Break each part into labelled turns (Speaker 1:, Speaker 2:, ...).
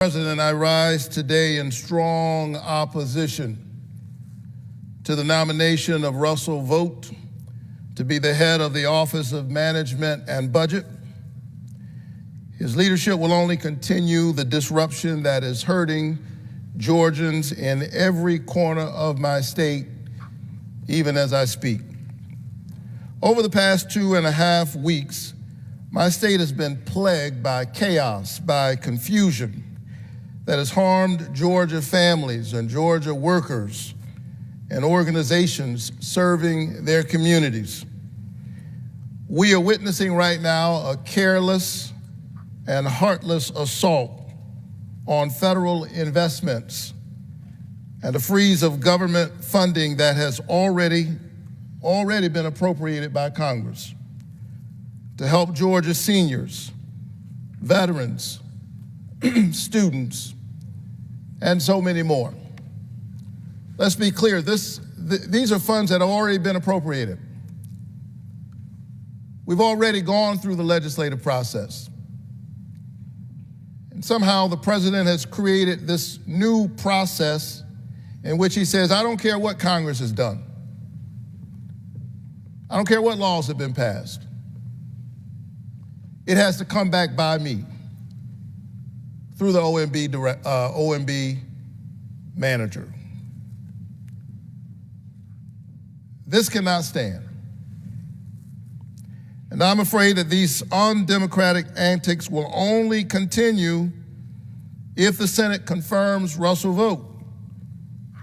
Speaker 1: President, I rise today in strong opposition to the nomination of Raphael Vought to be the head of the Office of Management and Budget. His leadership will only continue the disruption that is hurting Georgians in every corner of my state, even as I speak. Over the past 2.5 weeks, my state has been plagued by chaos, by confusion that has harmed Georgia families and Georgia workers and organizations serving their communities. We are witnessing right now a careless and heartless assault on federal investments and a freeze of government funding that has already been appropriated by Congress to help Georgia seniors, veterans, students, and so many more. Let's be clear, these are funds that have already been appropriated. We've already gone through the legislative process. And somehow the president has created this new process in which he says, I don't care what Congress has done. I don't care what laws have been passed. It has to come back by me through the OMB manager. This cannot stand. And I'm afraid that these undemocratic antics will only continue if the Senate confirms Raphael Warnock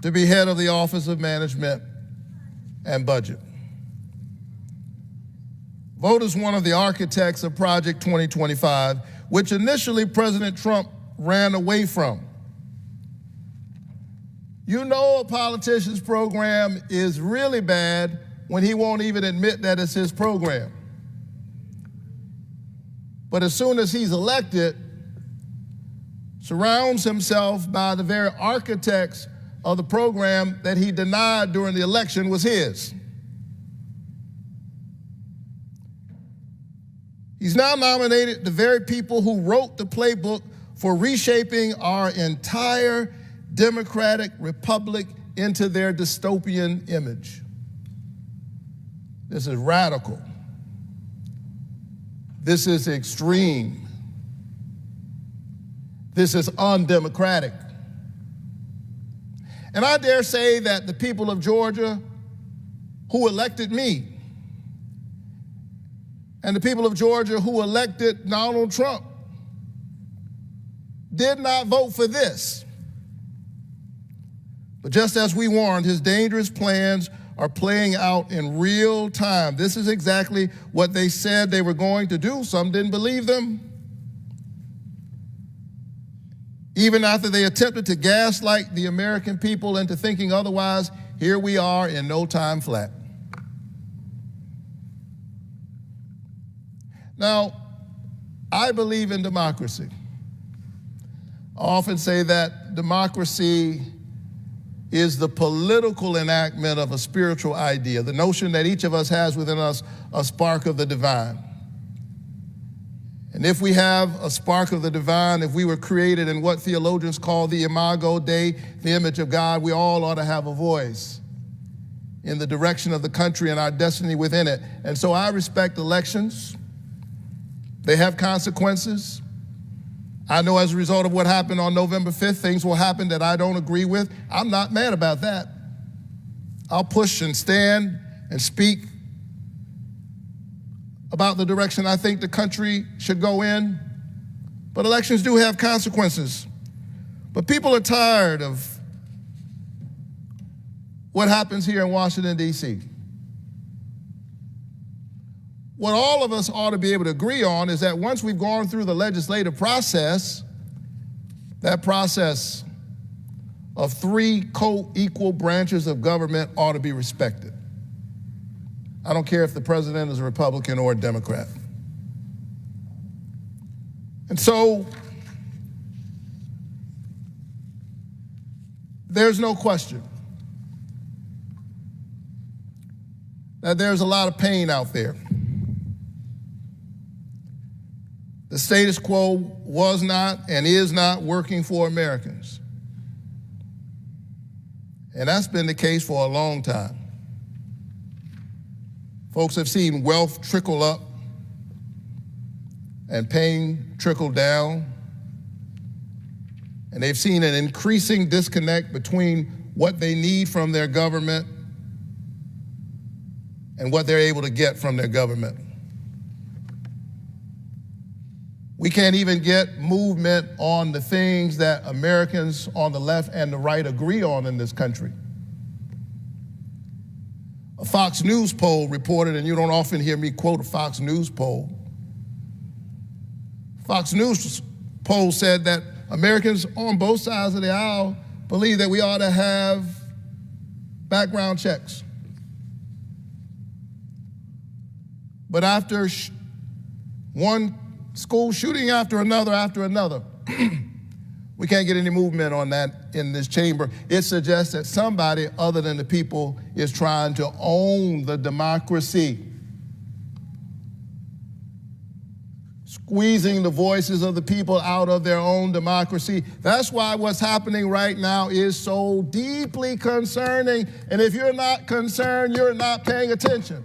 Speaker 1: to be head of the Office of Management and Budget. Vought is one of the architects of Project 2025, which initially President Trump ran away from. You know a politician's program is really bad when he won't even admit that it's his program. But as soon as he's elected, surrounds himself by the very architects of the program that he denied during the election was his. He's now nominated the very people who wrote the playbook for reshaping our entire democratic republic into their dystopian image. This is radical. This is extreme. This is undemocratic. And I dare say that the people of Georgia who elected me and the people of Georgia who elected Donald Trump did not vote for this. But just as we warned, his dangerous plans are playing out in real time. This is exactly what they said they were going to do. Some didn't believe them. Even after they attempted to gaslight the American people into thinking otherwise, here we are in no time flat. Now, I believe in democracy. I often say that democracy is the political enactment of a spiritual idea, the notion that each of us has within us a spark of the divine. And if we have a spark of the divine, if we were created in what theologians call the imago Dei, the image of God, we all ought to have a voice in the direction of the country and our destiny within it. And so I respect elections. They have consequences. I know as a result of what happened on November 5th, things will happen that I don't agree with. I'm not mad about that. I'll push and stand and speak about the direction I think the country should go in. But elections do have consequences. But people are tired of what happens here in Washington, D.C. What all of us ought to be able to agree on is that once we've gone through the legislative process, that process of 3 co-equal branches of government ought to be respected. I don't care if the president is a Republican or a Democrat. And so, there's no question that there's a lot of pain out there. The The status quo was not and is not working for Americans. And that's been the case for a long time. Folks have seen wealth trickle up and pain trickle down. And they've seen an increasing disconnect between what they need from their government and what they're able to get from their government. We can't even get movement on the things that Americans on the left and the right agree on in this country. A Fox News poll reported, and you don't often hear me quote a Fox News poll. Fox News poll said that Americans on both sides of the aisle believe that we ought to have background checks. But after one school shooting after another, we can't get any movement on that in this chamber. It suggests that somebody other than the people is trying to own the democracy, squeezing the voices of the people out of their own democracy. That's why what's happening right now is so deeply concerning. And if you're not concerned, you're not paying attention.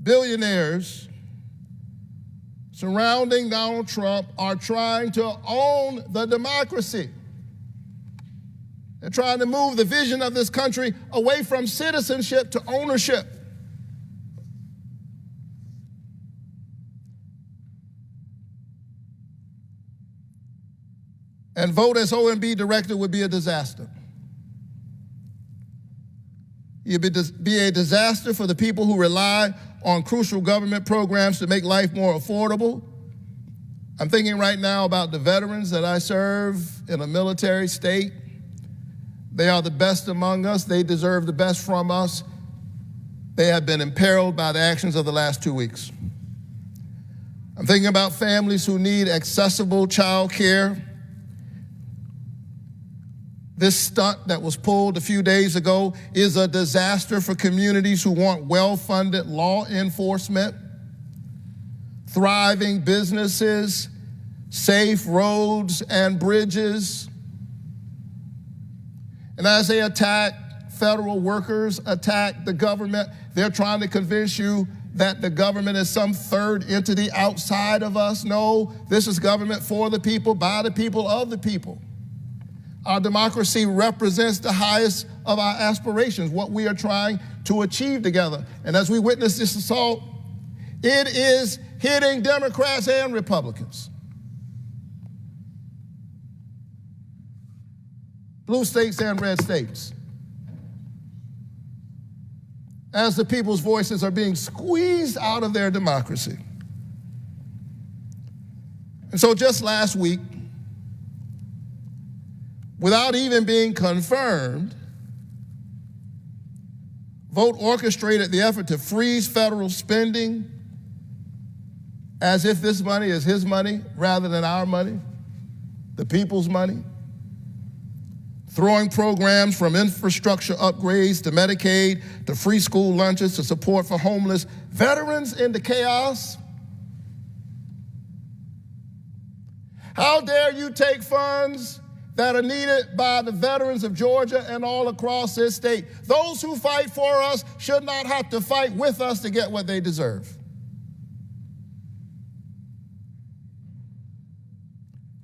Speaker 1: Billionaires surrounding Donald Trump are trying to own the democracy. They're trying to move the vision of this country away from citizenship to ownership. And Vought as OMB director would be a disaster. It'd be a disaster for the people who rely on crucial government programs to make life more affordable. I'm thinking right now about the veterans that I serve in a military state. They are the best among us. They deserve the best from us. They have been imperiled by the actions of the last 2 weeks. I'm thinking about families who need accessible child care. This stunt that was pulled a few days ago is a disaster for communities who want well-funded law enforcement, thriving businesses, safe roads and bridges. And as they attack federal workers, attack the government, they're trying to convince you that the government is some third entity outside of us. No, this is government for the people, by the people, of the people. Our democracy represents the highest of our aspirations, what we are trying to achieve together. And as we witness this assault, it is hitting Democrats and Republicans. Blue states and red states. As the people's voices are being squeezed out of their democracy. And so just last week, without even being confirmed, Vought orchestrated the effort to freeze federal spending as if this money is his money rather than our money, the people's money. Throwing programs from infrastructure upgrades to Medicaid to free school lunches to support for homeless veterans into chaos. How dare you take funds that are needed by the veterans of Georgia and all across this state? Those who fight for us should not have to fight with us to get what they deserve.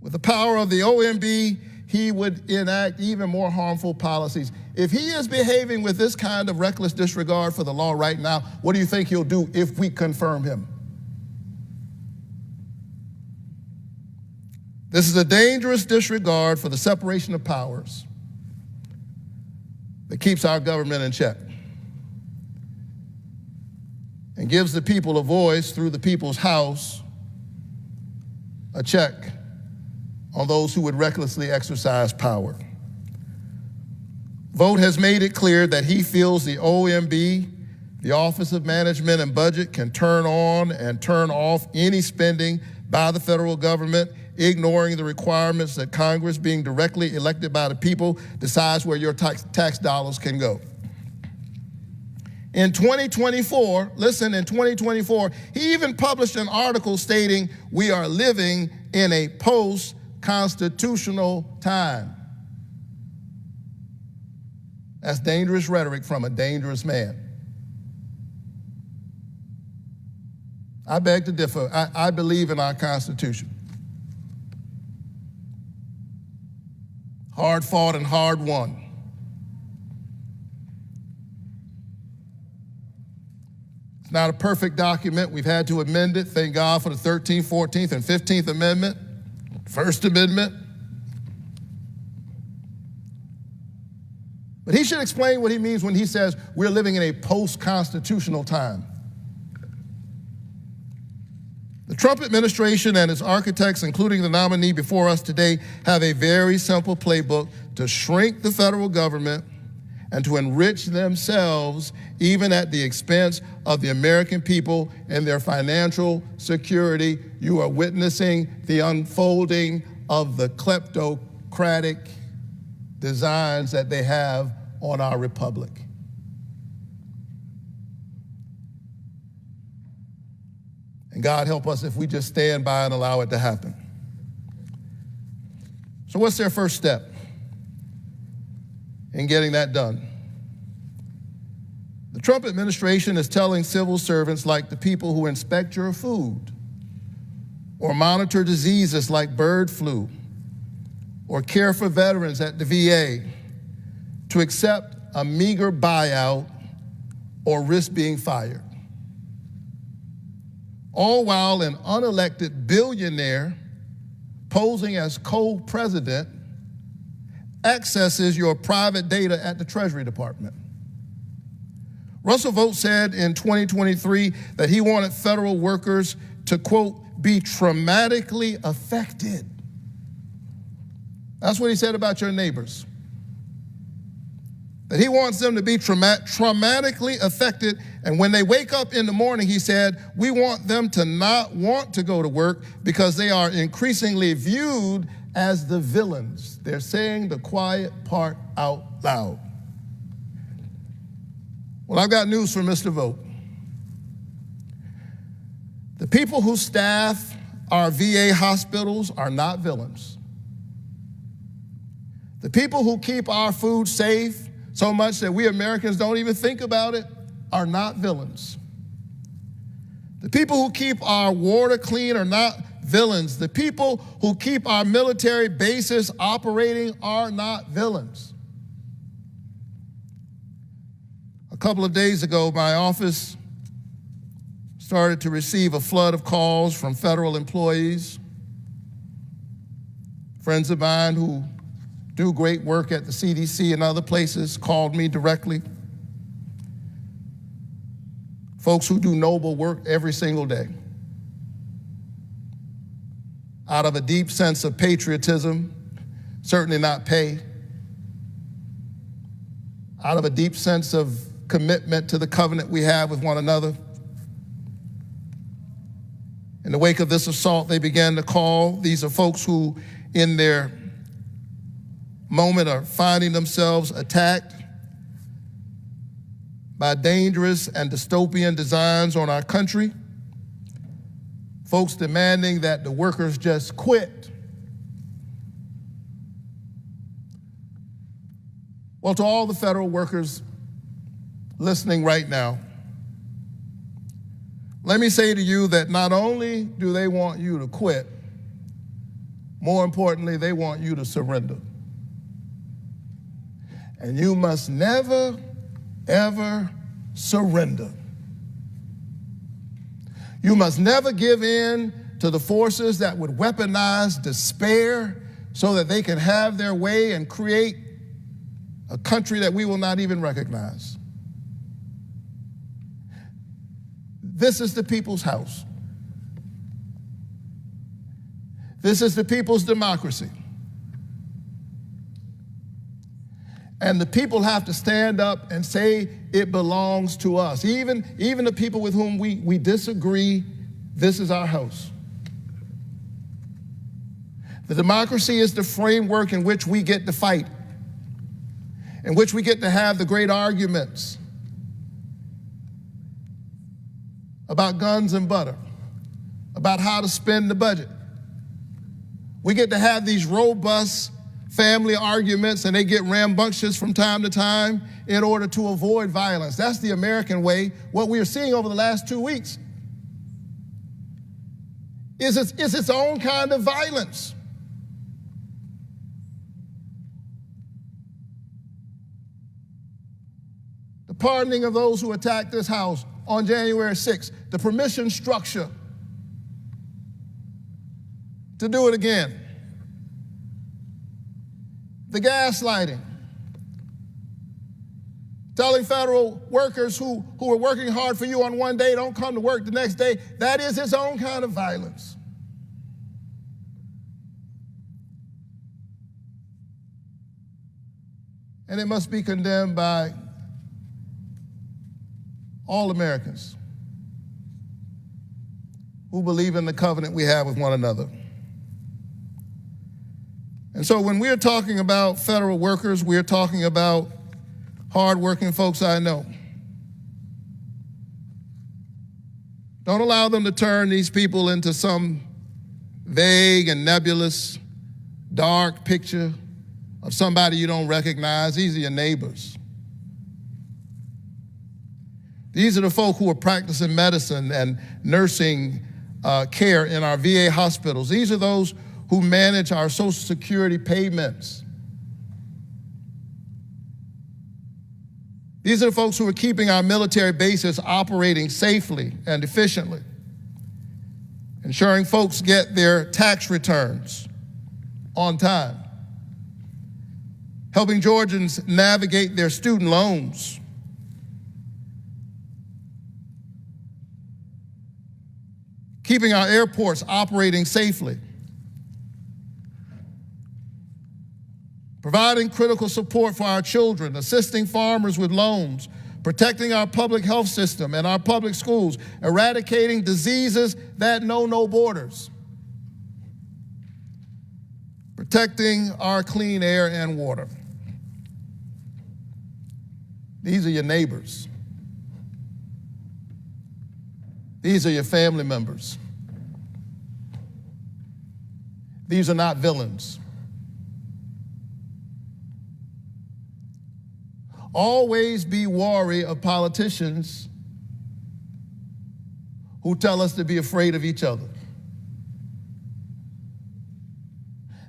Speaker 1: With the power of the OMB, he would enact even more harmful policies. If he is behaving with this kind of reckless disregard for the law right now, what do you think he'll do if we confirm him? This is a dangerous disregard for the separation of powers that keeps our government in check and gives the people a voice through the people's house, a check on those who would recklessly exercise power. Vought has made it clear that he feels the OMB, the Office of Management and Budget, can turn on and turn off any spending by the federal government, ignoring the requirements that Congress, being directly elected by the people, decides where your tax dollars can go. In 2024, listen, in 2024, he even published an article stating we are living in a post-constitutional time. That's dangerous rhetoric from a dangerous man. I beg to differ. I believe in our Constitution. Hard fought and hard won. It's not a perfect document. We've had to amend it. Thank God for the 13th, 14th, and 15th Amendment, First Amendment. But he should explain what he means when he says we're living in a post-constitutional time. The Trump administration and its architects, including the nominee before us today, have a very simple playbook to shrink the federal government and to enrich themselves even at the expense of the American people and their financial security. You are witnessing the unfolding of the kleptocratic designs that they have on our republic. And God help us if we just stand by and allow it to happen. So what's their first step in getting that done? The Trump administration is telling civil servants like the people who inspect your food or monitor diseases like bird flu or care for veterans at the VA to accept a meager buyout or risk being fired. All while an unelected billionaire posing as co-president accesses your private data at the Treasury Department. Russell Vought said in 2023 that he wanted federal workers to, quote, be traumatically affected. That's what he said about your neighbors. That he wants them to be traumatically affected, and when they wake up in the morning, he said, we want them to not want to go to work because they are increasingly viewed as the villains. They're saying the quiet part out loud. Well, I've got news for Mr. Vought. The people who staff our VA hospitals are not villains. The people who keep our food safe so much that we Americans don't even think about it are not villains. The people who keep our water clean are not villains. The people who keep our military bases operating are not villains. A couple of days ago, my office started to receive a flood of calls from federal employees, friends of mine who do great work at the CDC and other places called me directly. Folks who do noble work every single day. Out of a deep sense of patriotism, certainly not pay. Out of a deep sense of commitment to the covenant we have with one another. In the wake of this assault, they began to call. These are folks who, in their moment, are finding themselves attacked by dangerous and dystopian designs on our country. Folks demanding that the workers just quit. Well, to all the federal workers listening right now, let me say to you that not only do they want you to quit, more importantly, they want you to surrender. And you must never, ever surrender. You must never give in to the forces that would weaponize despair so that they can have their way and create a country that we will not even recognize. This is the people's house. This is the people's democracy. And the people have to stand up and say it belongs to us. Even the people with whom we disagree, this is our house. The democracy is the framework in which we get to fight, in which we get to have the great arguments, about guns and butter, about how to spend the budget. We get to have these robust family arguments, and they get rambunctious from time to time in order to avoid violence. That's the American way. What we are seeing over the last 2 weeks is its own kind of violence. The pardoning of those who attacked this House on January 6th, the permission structure to do it again, the gaslighting, telling federal workers who are working hard for you on one day don't come to work the next day, that is its own kind of violence. And it must be condemned by all Americans who believe in the covenant we have with one another. And so when we're talking about federal workers, we're talking about hardworking folks I know. Don't allow them to turn these people into some vague and nebulous, dark picture of somebody you don't recognize. These are your neighbors. These are the folk who are practicing medicine and nursing care in our VA hospitals. These are those who manage our Social Security payments. These are the folks who are keeping our military bases operating safely and efficiently, ensuring folks get their tax returns on time, helping Georgians navigate their student loans, keeping our airports operating safely, providing critical support for our children, assisting farmers with loans, protecting our public health system and our public schools, eradicating diseases that know no borders, protecting our clean air and water. These are your neighbors. These are your family members. These are not villains. Always be wary of politicians who tell us to be afraid of each other.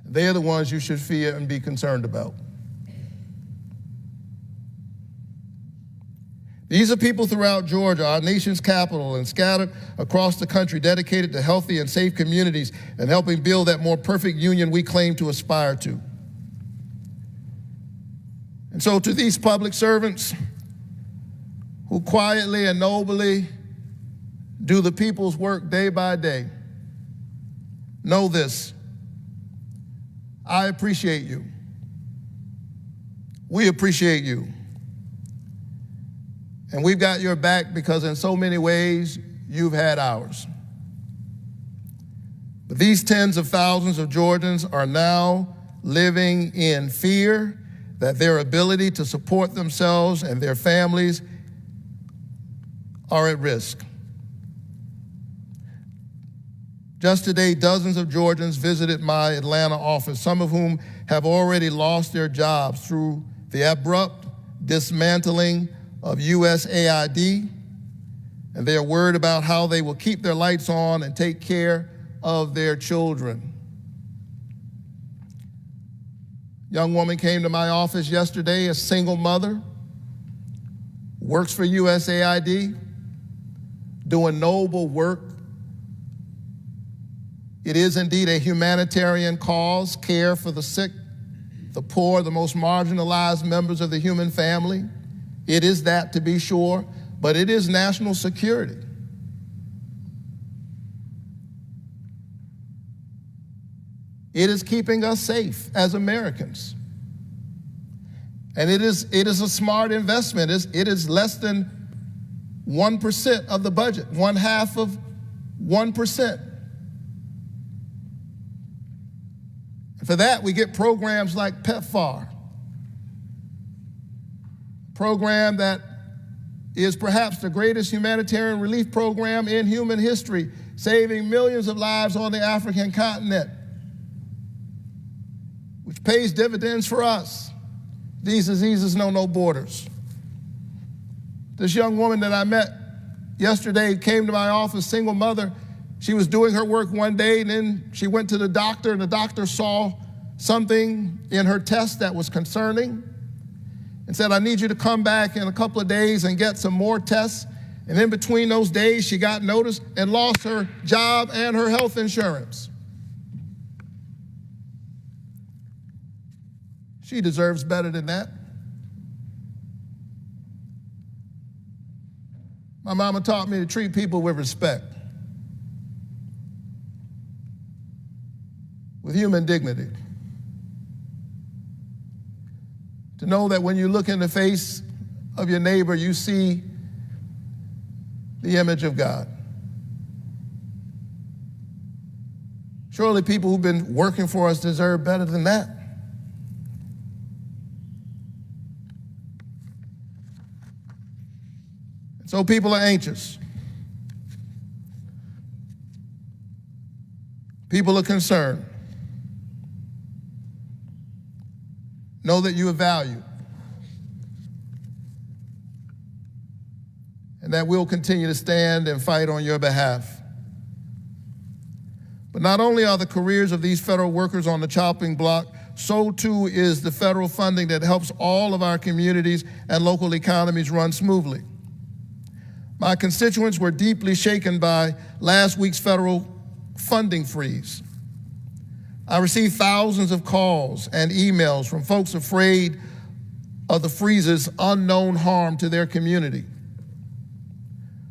Speaker 1: They're the ones you should fear and be concerned about. These are people throughout Georgia, our nation's capital, and scattered across the country, dedicated to healthy and safe communities and helping build that more perfect union we claim to aspire to. And so to these public servants who quietly and nobly do the people's work day by day, know this: I appreciate you. We appreciate you. And we've got your back because in so many ways, you've had ours. But these tens of thousands of Georgians are now living in fear that their ability to support themselves and their families are at risk. Just today, dozens of Georgians visited my Atlanta office, some of whom have already lost their jobs through the abrupt dismantling of USAID, and they are worried about how they will keep their lights on and take care of their children. Young woman came to my office yesterday, a single mother, works for USAID, doing noble work. It is indeed a humanitarian cause, care for the sick, the poor, the most marginalized members of the human family. It is that, to be sure, but it is national security. It is keeping us safe as Americans. And it is a smart investment. It is less than 1% of the budget, 1/2 of 1%. And for that, we get programs like PEPFAR, program that is perhaps the greatest humanitarian relief program in human history, saving millions of lives on the African continent, which pays dividends for us. These diseases know no borders. This young woman that I met yesterday came to my office, single mother. She was doing her work one day, and then she went to the doctor, and the doctor saw something in her test that was concerning and said, I need you to come back in a couple of days and get some more tests. And in between those days, she got notice and lost her job and her health insurance. She deserves better than that. My mama taught me to treat people with respect, with human dignity. To know that when you look in the face of your neighbor, you see the image of God. Surely people who've been working for us deserve better than that. So people are anxious. People are concerned. Know that you are valued and that we'll continue to stand and fight on your behalf. But not only are the careers of these federal workers on the chopping block, so too is the federal funding that helps all of our communities and local economies run smoothly. My constituents were deeply shaken by last week's federal funding freeze. I received thousands of calls and emails from folks afraid of the freeze's unknown harm to their community.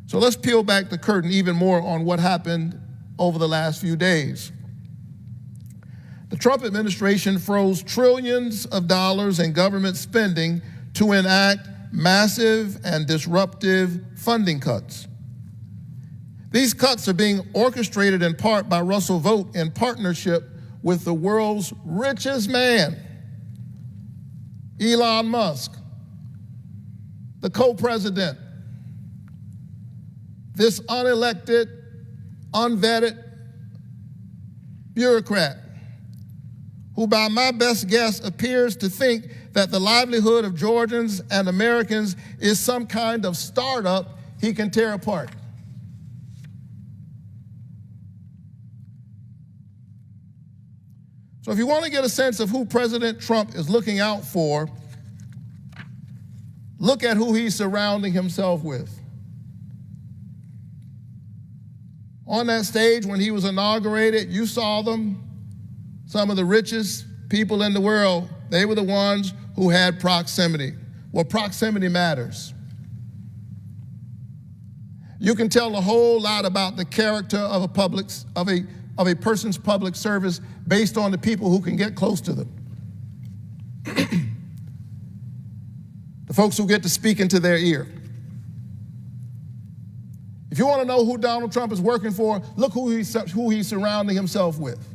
Speaker 1: So let's peel back the curtain even more on what happened over the last few days. The Trump administration froze trillions of dollars in government spending to enact massive and disruptive funding cuts. These cuts are being orchestrated in part by Russell Vought in partnership with the world's richest man, Elon Musk, the co-president, this unelected, unvetted bureaucrat who, by my best guess, appears to think that the livelihood of Georgians and Americans is some kind of startup he can tear apart. So if you want to get a sense of who President Trump is looking out for, look at who he's surrounding himself with. On that stage when he was inaugurated, you saw them, some of the richest people in the world. They were the ones who had proximity. Well, proximity matters. You can tell a whole lot about the character of a person's public service based on the people who can get close to them. The folks who get to speak into their ear. If you want to know who Donald Trump is working for, look who he's surrounding himself with.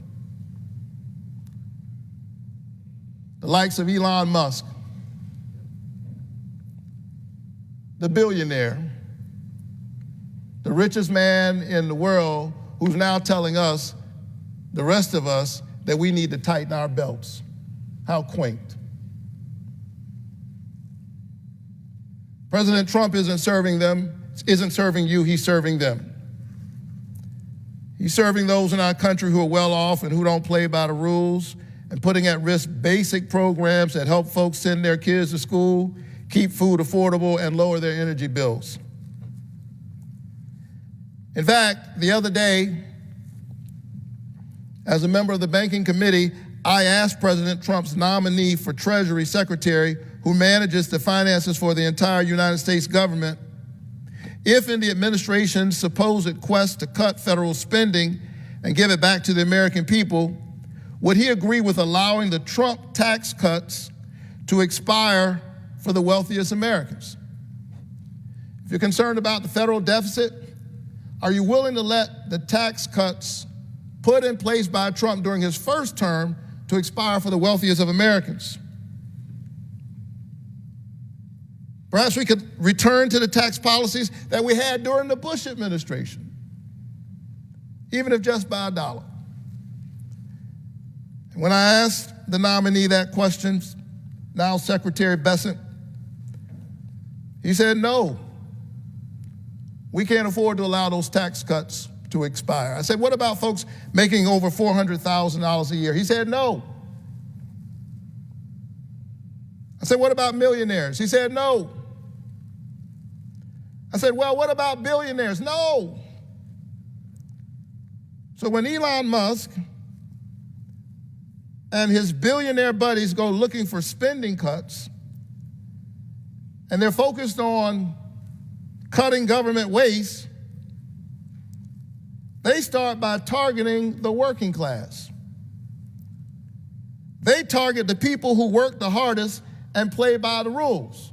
Speaker 1: The likes of Elon Musk, the billionaire, the richest man in the world, who's now telling us, the rest of us, that we need to tighten our belts. How quaint. President Trump isn't serving you, he's serving them. He's serving those in our country who are well off and who don't play by the rules, and putting at risk basic programs that help folks send their kids to school, keep food affordable, and lower their energy bills. In fact, the other day, as a member of the banking committee, I asked President Trump's nominee for Treasury Secretary, who manages the finances for the entire United States government, if in the administration's supposed quest to cut federal spending and give it back to the American people, would he agree with allowing the Trump tax cuts to expire for the wealthiest Americans? If you're concerned about the federal deficit, are you willing to let the tax cuts put in place by Trump during his first term to expire for the wealthiest of Americans? Perhaps we could return to the tax policies that we had during the Bush administration, even if just by $1. And when I asked the nominee that question, now Secretary Bessent, he said, no, we can't afford to allow those tax cuts to expire. I said, what about folks making over $400,000 a year? He said, no. I said, what about millionaires? He said, no. I said, well, what about billionaires? No. So when Elon Musk and his billionaire buddies go looking for spending cuts, and they're focused on cutting government waste, they start by targeting the working class. They target the people who work the hardest and play by the rules.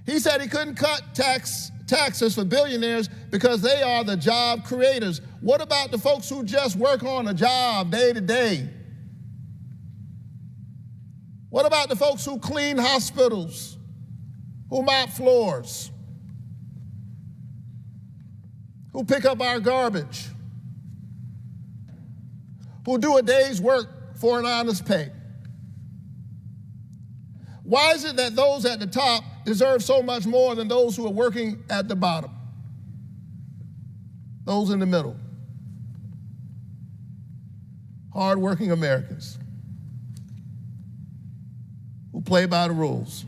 Speaker 1: He said he couldn't cut taxes for billionaires because they are the job creators. What about the folks who just work on a job day to day? What about the folks who clean hospitals, who mop floors, who pick up our garbage, who do a day's work for an honest pay? Why is it that those at the top deserve so much more than those who are working at the bottom? Those in the middle. Hardworking Americans who play by the rules.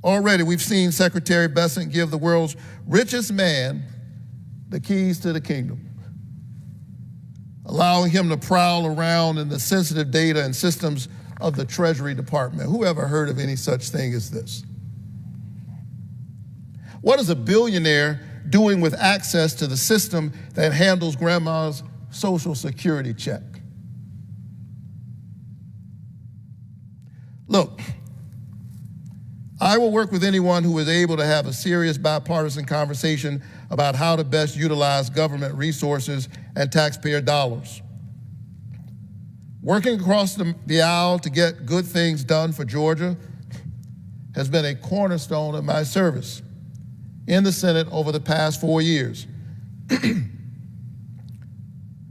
Speaker 1: Already we've seen Secretary Bessent give the world's richest man the keys to the kingdom, allowing him to prowl around in the sensitive data and systems of the Treasury Department. Who ever heard of any such thing as this? What is a billionaire doing with access to the system that handles grandma's Social Security check? Look, I will work with anyone who is able to have a serious bipartisan conversation about how to best utilize government resources and taxpayer dollars. Working across the aisle to get good things done for Georgia has been a cornerstone of my service in the Senate over the past 4 years.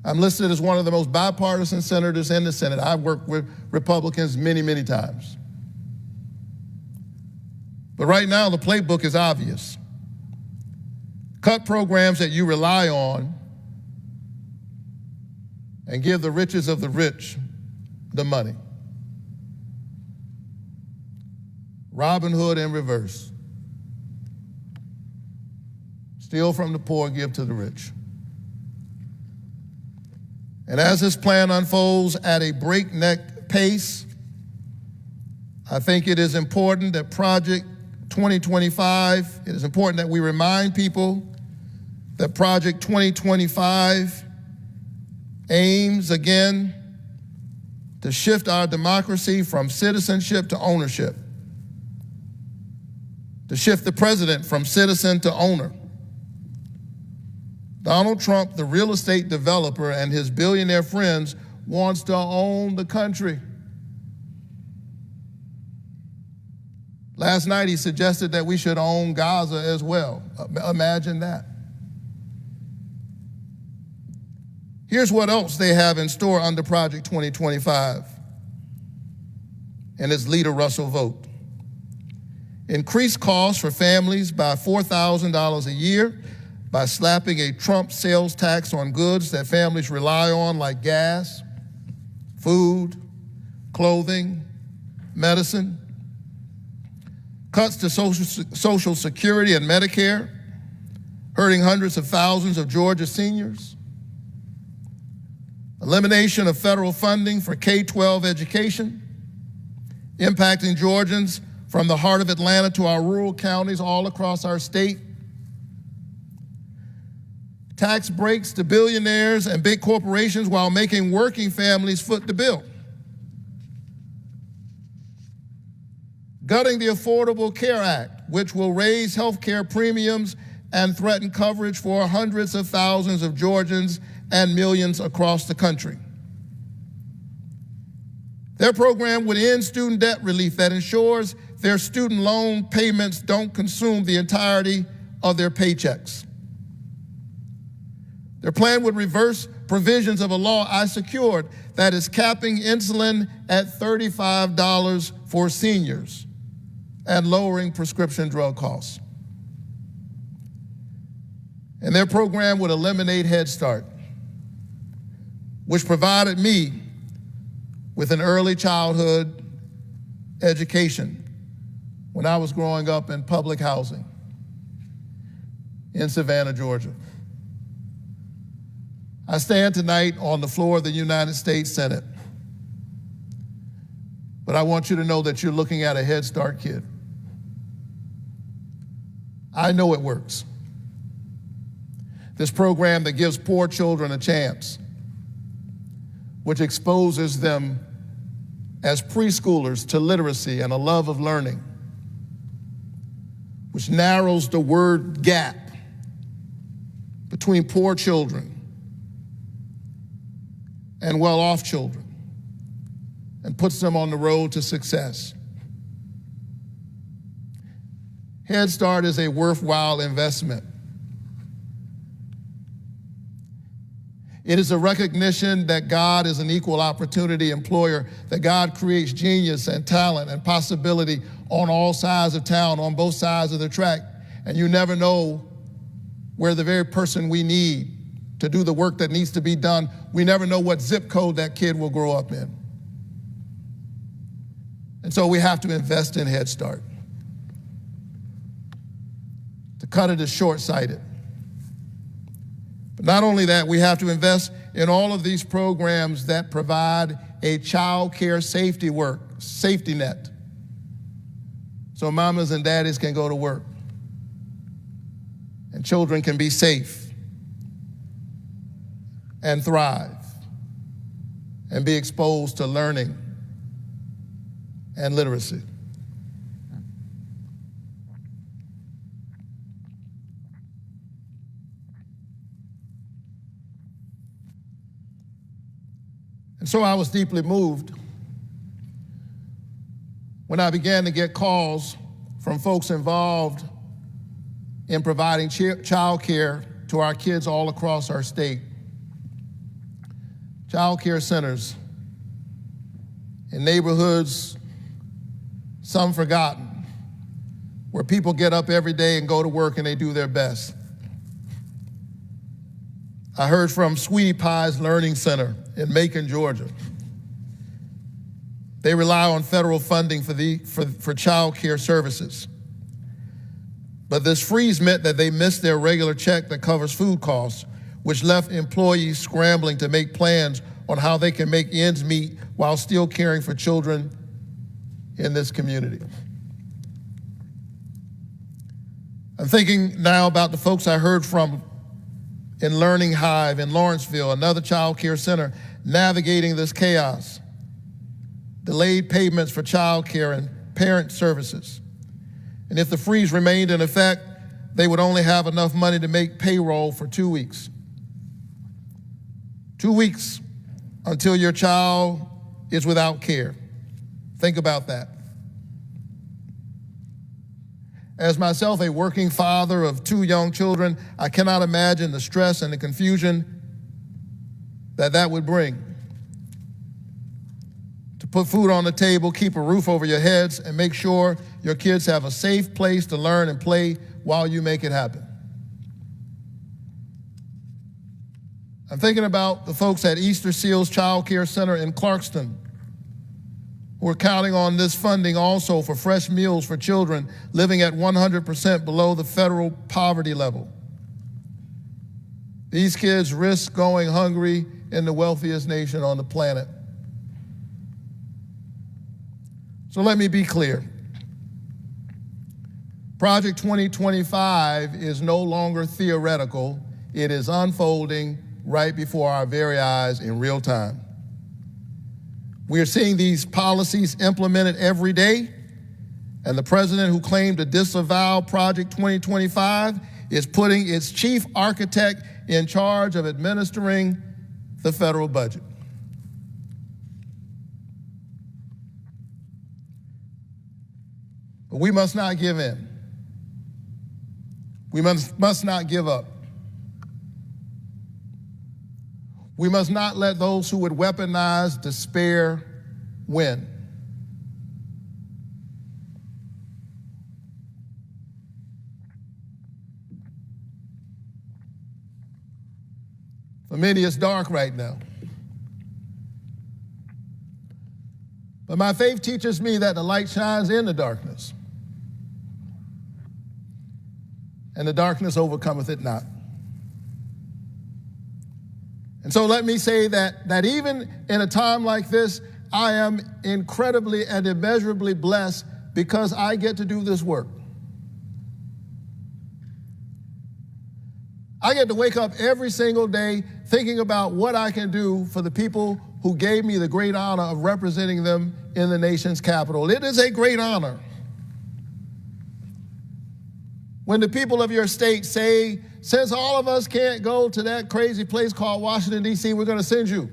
Speaker 1: I'm listed as one of the most bipartisan senators in the Senate. I've worked with Republicans many, many times. But right now, the playbook is obvious. Cut programs that you rely on and give the richest of the rich the money. Robin Hood in reverse. Steal from the poor, give to the rich. And as this plan unfolds at a breakneck pace, I think it is important that Project 2025, it is important that we remind people that Project 2025 aims again to shift our democracy from citizenship to ownership, to shift the president from citizen to owner. Donald Trump, the real estate developer, and his billionaire friends wants to own the country. Last night he suggested that we should own Gaza as well. Imagine that. Here's what else they have in store under Project 2025 and its leader, Russell Vought. Increase costs for families by $4,000 a year by slapping a Trump sales tax on goods that families rely on, like gas, food, clothing, medicine. Cuts to Social Security and Medicare, hurting hundreds of thousands of Georgia seniors. Elimination of federal funding for K-12 education, impacting Georgians from the heart of Atlanta to our rural counties all across our state. Tax breaks to billionaires and big corporations while making working families foot the bill. Gutting the Affordable Care Act, which will raise health care premiums and threaten coverage for hundreds of thousands of Georgians and millions across the country. Their program would end student debt relief that ensures their student loan payments don't consume the entirety of their paychecks. Their plan would reverse provisions of a law I secured that is capping insulin at $35 for seniors and lowering prescription drug costs. And their program would eliminate Head Start, which provided me with an early childhood education when I was growing up in public housing in Savannah, Georgia. I stand tonight on the floor of the United States Senate, but I want you to know that you're looking at a Head Start kid. I know it works. This program that gives poor children a chance, which exposes them as preschoolers to literacy and a love of learning, which narrows the word gap between poor children and well-off children, and puts them on the road to success. Head Start is a worthwhile investment. It is a recognition that God is an equal opportunity employer, that God creates genius and talent and possibility on all sides of town, on both sides of the track, and you never know where the very person we need to do the work that needs to be done, we never know what zip code that kid will grow up in. And so we have to invest in Head Start. To cut it is short-sighted. But not only that, we have to invest in all of these programs that provide a child care safety net, so mamas and daddies can go to work and children can be safe and thrive and be exposed to learning and literacy. And so I was deeply moved when I began to get calls from folks involved in providing child care to our kids all across our state. Child care centers in neighborhoods, some forgotten, where people get up every day and go to work and they do their best. I heard from Sweetie Pie's Learning Center in Macon, Georgia. They rely on federal funding for child care services. But this freeze meant that they missed their regular check that covers food costs, which left employees scrambling to make plans on how they can make ends meet while still caring for children in this community. I'm thinking now about the folks I heard from in Learning Hive in Lawrenceville, another child care center, navigating this chaos. Delayed payments for child care and parent services. And if the freeze remained in effect, they would only have enough money to make payroll for 2 weeks. 2 weeks until your child is without care. Think about that. As myself, a working father of 2 young children, I cannot imagine the stress and the confusion that would bring. To put food on the table, keep a roof over your heads, and make sure your kids have a safe place to learn and play while you make it happen. I'm thinking about the folks at Easter Seals Child Care Center in Clarkston, who are counting on this funding also for fresh meals for children living at 100% below the federal poverty level. These kids risk going hungry in the wealthiest nation on the planet. So let me be clear. Project 2025 is no longer theoretical. It is unfolding right before our very eyes in real time. We are seeing these policies implemented every day, and the president who claimed to disavow Project 2025 is putting its chief architect in charge of administering the federal budget. But we must not give in. We must not give up. We must not let those who would weaponize despair win. For many, it's dark right now. But my faith teaches me that the light shines in the darkness, and the darkness overcometh it not. And so let me say that even in a time like this, I am incredibly and immeasurably blessed because I get to do this work. I get to wake up every single day thinking about what I can do for the people who gave me the great honor of representing them in the nation's capital. It is a great honor. When the people of your state say, since all of us can't go to that crazy place called Washington, D.C., we're going to send you.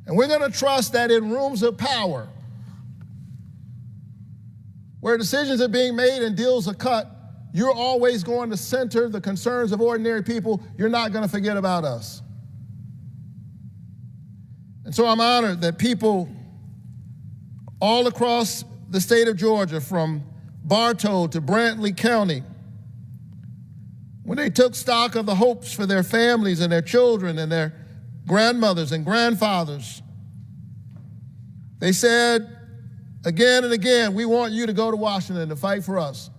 Speaker 1: And we're going to trust that in rooms of power, where decisions are being made and deals are cut, you're always going to center the concerns of ordinary people. You're not going to forget about us. And so I'm honored that people all across the state of Georgia, from Bartow to Brantley County, when they took stock of the hopes for their families and their children and their grandmothers and grandfathers, they said again and again, we want you to go to Washington to fight for us.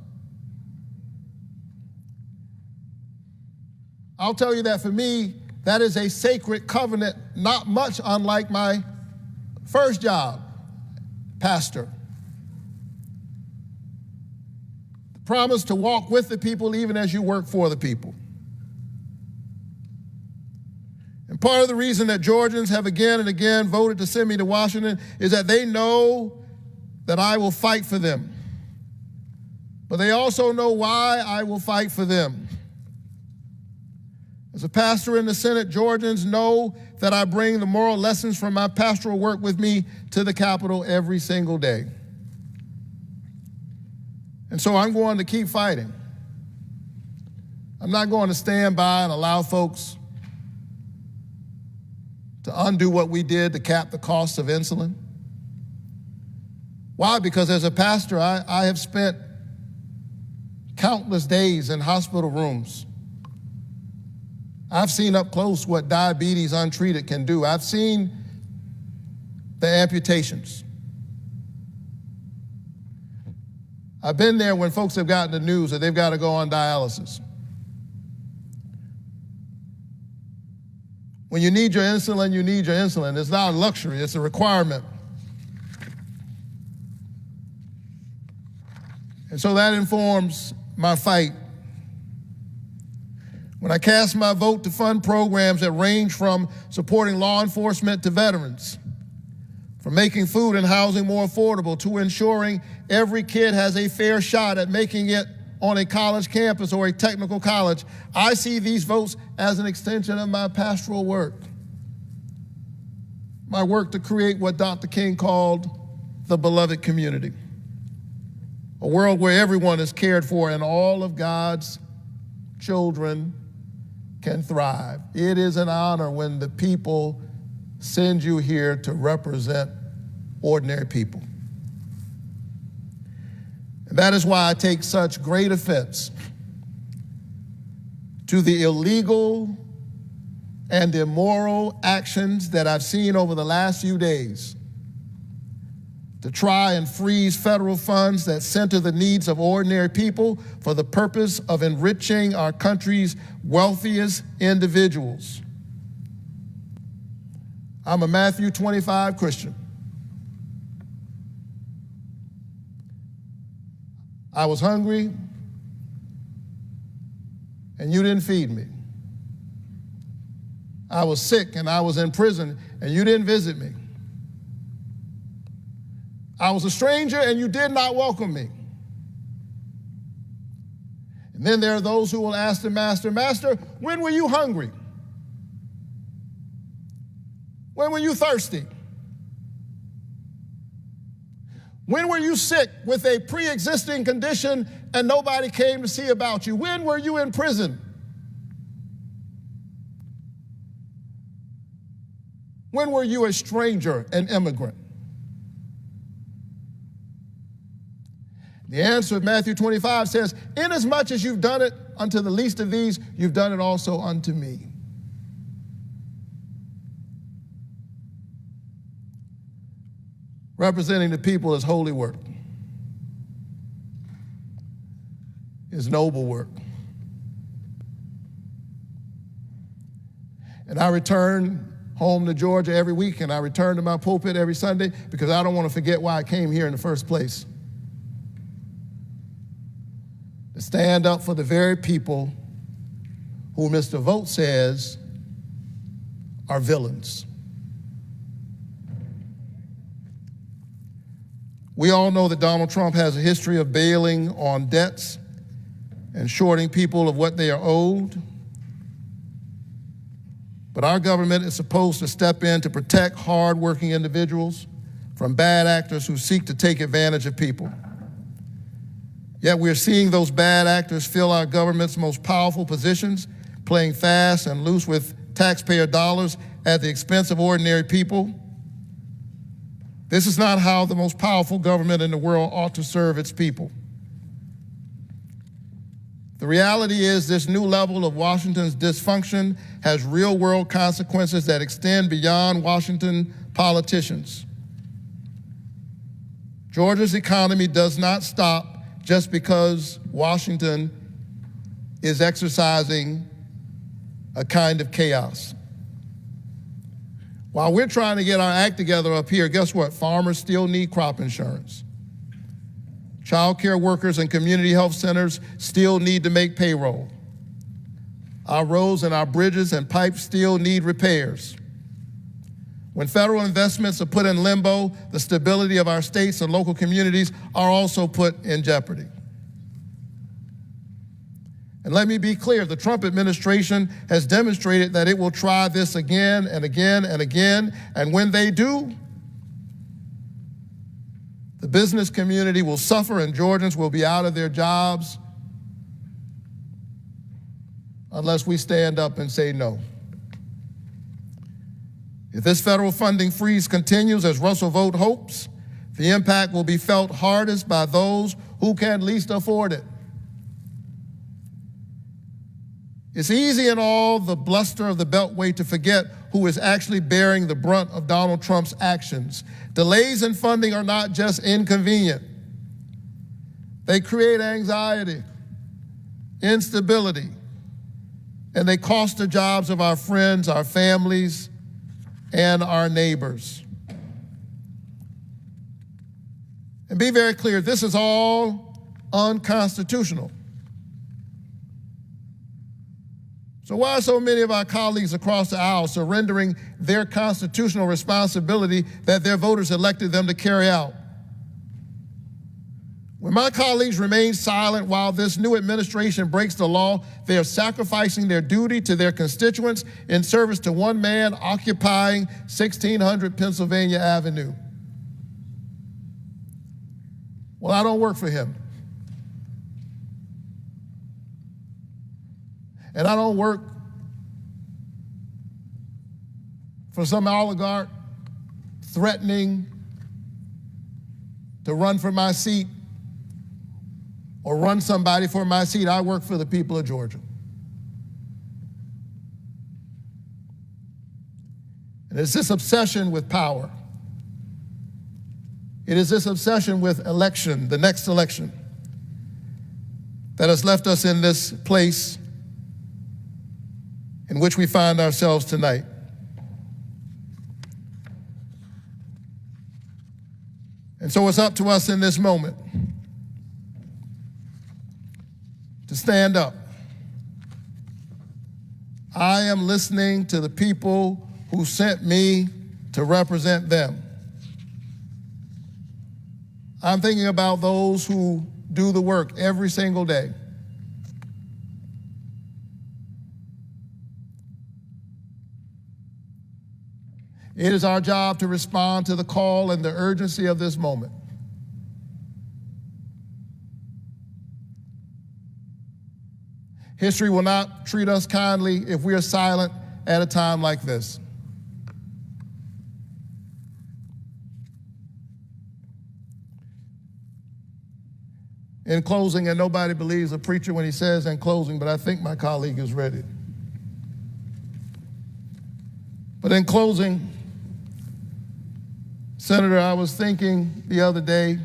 Speaker 1: I'll tell you that for me, that is a sacred covenant, not much unlike my first job, pastor. The promise to walk with the people even as you work for the people. And part of the reason that Georgians have again and again voted to send me to Washington is that they know that I will fight for them. But they also know why I will fight for them. As a pastor in the Senate, Georgians know that I bring the moral lessons from my pastoral work with me to the Capitol every single day. And so I'm going to keep fighting. I'm not going to stand by and allow folks to undo what we did to cap the cost of insulin. Why? Because as a pastor, I have spent countless days in hospital rooms. I've seen up close what diabetes untreated can do. I've seen the amputations. I've been there when folks have gotten the news that they've got to go on dialysis. When you need your insulin, you need your insulin. It's not a luxury, it's a requirement. And so that informs my fight. When I cast my vote to fund programs that range from supporting law enforcement to veterans, from making food and housing more affordable to ensuring every kid has a fair shot at making it on a college campus or a technical college, I see these votes as an extension of my pastoral work. My work to create what Dr. King called the beloved community. A world where everyone is cared for and all of God's children can thrive. It is an honor when the people send you here to represent ordinary people. And that is why I take such great offense to the illegal and immoral actions that I've seen over the last few days to try and freeze federal funds that center the needs of ordinary people for the purpose of enriching our country's wealthiest individuals. I'm a Matthew 25 Christian. I was hungry, and you didn't feed me. I was sick, and I was in prison, and you didn't visit me. I was a stranger, and you did not welcome me. And then there are those who will ask the master, Master, when were you hungry? When were you thirsty? When were you sick with a pre-existing condition and nobody came to see about you? When were you in prison? When were you a stranger, an immigrant? The answer of Matthew 25 says, inasmuch as you've done it unto the least of these, you've done it also unto me. Representing the people is holy work, is noble work. And I return home to Georgia every week, and I return to my pulpit every Sunday because I don't want to forget why I came here in the first place. To stand up for the very people who Mr. Vought says are villains. We all know that Donald Trump has a history of bailing on debts and shorting people of what they are owed. But our government is supposed to step in to protect hardworking individuals from bad actors who seek to take advantage of people. Yet we're seeing those bad actors fill our government's most powerful positions, playing fast and loose with taxpayer dollars at the expense of ordinary people. This is not how the most powerful government in the world ought to serve its people. The reality is this new level of Washington's dysfunction has real-world consequences that extend beyond Washington politicians. Georgia's economy does not stop just because Washington is exercising a kind of chaos. While we're trying to get our act together up here, guess what? Farmers still need crop insurance. Child care workers and community health centers still need to make payroll. Our roads and our bridges and pipes still need repairs. When federal investments are put in limbo, the stability of our states and local communities are also put in jeopardy. And let me be clear, the Trump administration has demonstrated that it will try this again and again and again, and when they do, the business community will suffer and Georgians will be out of their jobs unless we stand up and say no. If this federal funding freeze continues as Russell Vought hopes, the impact will be felt hardest by those who can least afford it. It's easy in all the bluster of the Beltway to forget who is actually bearing the brunt of Donald Trump's actions. Delays in funding are not just inconvenient. They create anxiety, instability, and they cost the jobs of our friends, our families, and our neighbors. And be very clear, this is all unconstitutional. So why are so many of our colleagues across the aisle surrendering their constitutional responsibility that their voters elected them to carry out? When my colleagues remain silent while this new administration breaks the law, they are sacrificing their duty to their constituents in service to one man occupying 1600 Pennsylvania Avenue. Well, I don't work for him. And I don't work for some oligarch threatening to run for my seat or run somebody for my seat. I work for the people of Georgia. And it's this obsession with power. It is this obsession with election, the next election, that has left us in this place in which we find ourselves tonight. And so it's up to us in this moment to stand up. I am listening to the people who sent me to represent them. I'm thinking about those who do the work every single day. It is our job to respond to the call and the urgency of this moment. History will not treat us kindly if we are silent at a time like this. In closing, and nobody believes a preacher when he says in closing, but I think my colleague is ready. But in closing, Senator, I was thinking the other day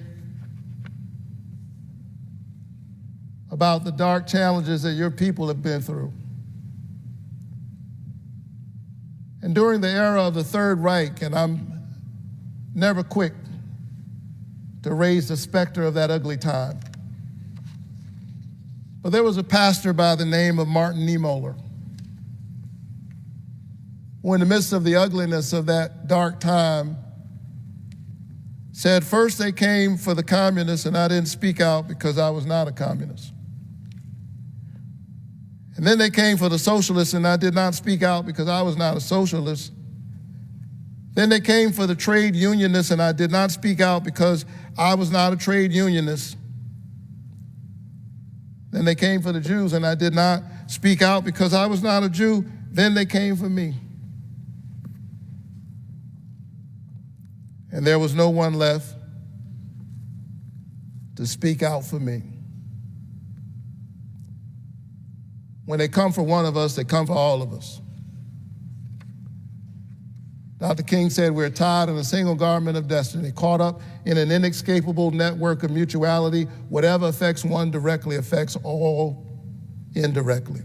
Speaker 1: about the dark challenges that your people have been through. And during the era of the Third Reich, and I'm never quick to raise the specter of that ugly time, but there was a pastor by the name of Martin Niemöller, who in the midst of the ugliness of that dark time said, first they came for the communists and I didn't speak out because I was not a communist. And then they came for the socialists and I did not speak out because I was not a socialist. Then they came for the trade unionists and I did not speak out because I was not a trade unionist. Then they came for the Jews and I did not speak out because I was not a Jew. Then they came for me. And there was no one left to speak out for me. When they come for one of us, they come for all of us. Dr. King said we're tied in a single garment of destiny, caught up in an inescapable network of mutuality. Whatever affects one directly affects all indirectly.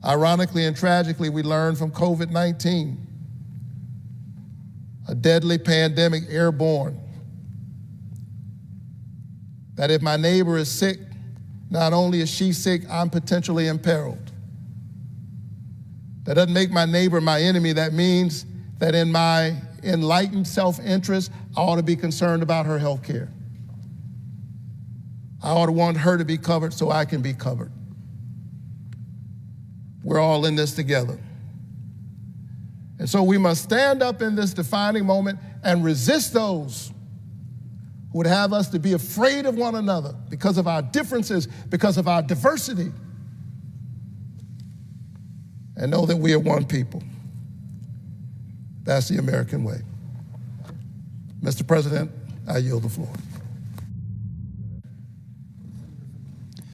Speaker 1: Ironically and tragically, we learned from COVID-19, a deadly pandemic airborne, that if my neighbor is sick, not only is she sick, I'm potentially imperiled. That doesn't make my neighbor my enemy. That means that in my enlightened self-interest, I ought to be concerned about her health care. I ought to want her to be covered so I can be covered. We're all in this together. And so we must stand up in this defining moment and resist those who would have us to be afraid of one another because of our differences, because of our diversity, and know that we are one people. That's the American way. Mr. President, I yield the floor.